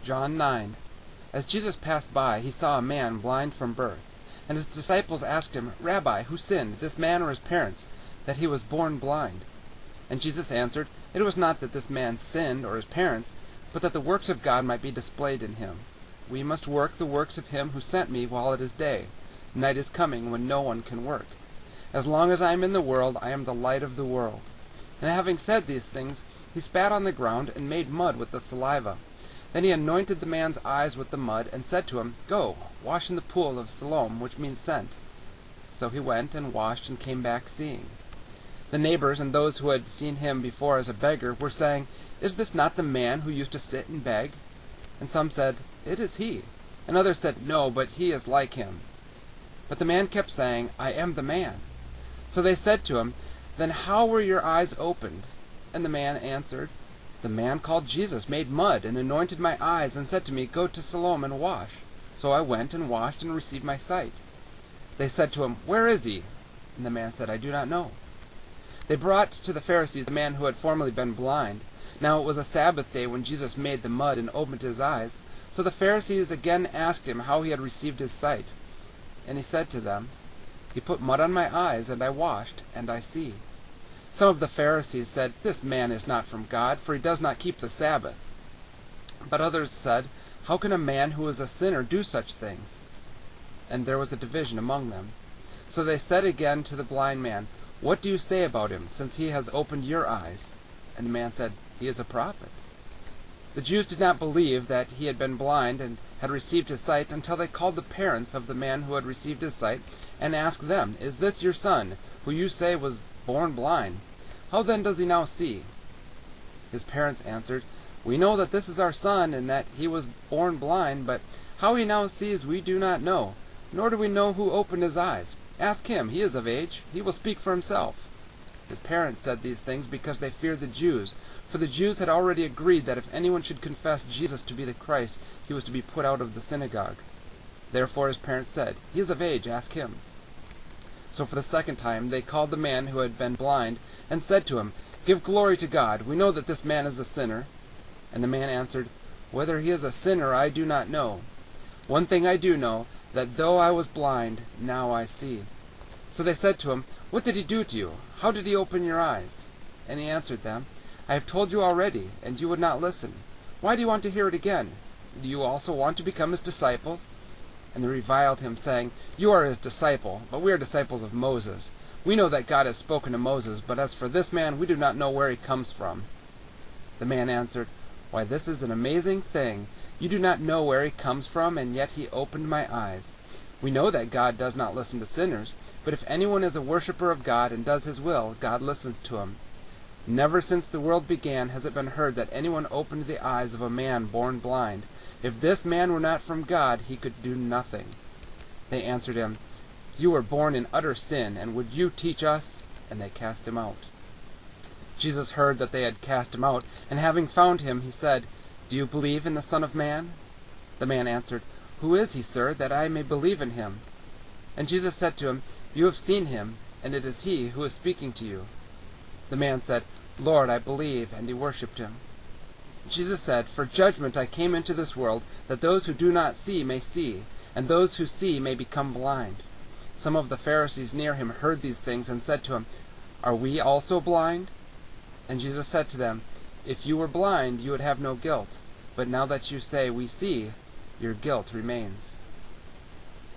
John 9. As Jesus passed by, he saw a man blind from birth. And his disciples asked him, Rabbi, who sinned, this man or his parents, that he was born blind? And Jesus answered, It was not that this man sinned or his parents, but that the works of God might be displayed in him. We must work the works of him who sent me while it is day. Night is coming when no one can work. As long as I am in the world, I am the light of the world. And having said these things, he spat on the ground and made mud with the saliva. Then he anointed the man's eyes with the mud, and said to him, Go, wash in the pool of Siloam, which means sent. So he went and washed and came back seeing. The neighbors and those who had seen him before as a beggar were saying, Is this not the man who used to sit and beg? And some said, It is he. And others said, No, but he is like him. But the man kept saying, I am the man. So they said to him, Then how were your eyes opened? And the man answered, The man called Jesus made mud and anointed my eyes and said to me, Go to Siloam and wash. So I went and washed and received my sight. They said to him, Where is he? And the man said, I do not know. They brought to the Pharisees the man who had formerly been blind. Now it was a Sabbath day when Jesus made the mud and opened his eyes. So the Pharisees again asked him how he had received his sight. And he said to them, He put mud on my eyes, and I washed, and I see. Some of the Pharisees said, This man is not from God, for he does not keep the Sabbath. But others said, How can a man who is a sinner do such things? And there was a division among them. So they said again to the blind man, What do you say about him, since he has opened your eyes? And the man said, He is a prophet. The Jews did not believe that he had been blind and had received his sight until they called the parents of the man who had received his sight and asked them, Is this your son, who you say was born blind? How then does he now see? His parents answered, We know that this is our son and that he was born blind, but how he now sees we do not know, nor do we know who opened his eyes. Ask him, he is of age, he will speak for himself. His parents said these things because they feared the Jews, for the Jews had already agreed that if anyone should confess Jesus to be the Christ, he was to be put out of the synagogue. Therefore his parents said, He is of age, ask him. So for the second time they called the man who had been blind, and said to him, Give glory to God, we know that this man is a sinner. And the man answered, Whether he is a sinner I do not know. One thing I do know, that though I was blind, now I see. So they said to him, What did he do to you? How did he open your eyes? And he answered them, I have told you already, and you would not listen. Why do you want to hear it again? Do you also want to become his disciples? And they reviled him, saying, You are his disciple, but we are disciples of Moses. We know that God has spoken to Moses, but as for this man, we do not know where he comes from. The man answered, Why, this is an amazing thing. You do not know where he comes from, and yet he opened my eyes. We know that God does not listen to sinners, but if anyone is a worshipper of God and does his will, God listens to him. Never since the world began has it been heard that anyone opened the eyes of a man born blind. If this man were not from God, he could do nothing. They answered him, You were born in utter sin, and would you teach us? And they cast him out. Jesus heard that they had cast him out, and having found him, he said, Do you believe in the Son of Man? The man answered, Who is he, sir, that I may believe in him? And Jesus said to him, You have seen him, and it is he who is speaking to you. The man said, Lord, I believe, and he worshipped him. Jesus said, For judgment I came into this world, that those who do not see may see, and those who see may become blind. Some of the Pharisees near him heard these things, and said to him, Are we also blind? And Jesus said to them, If you were blind, you would have no guilt, but now that you say, We see, your guilt remains.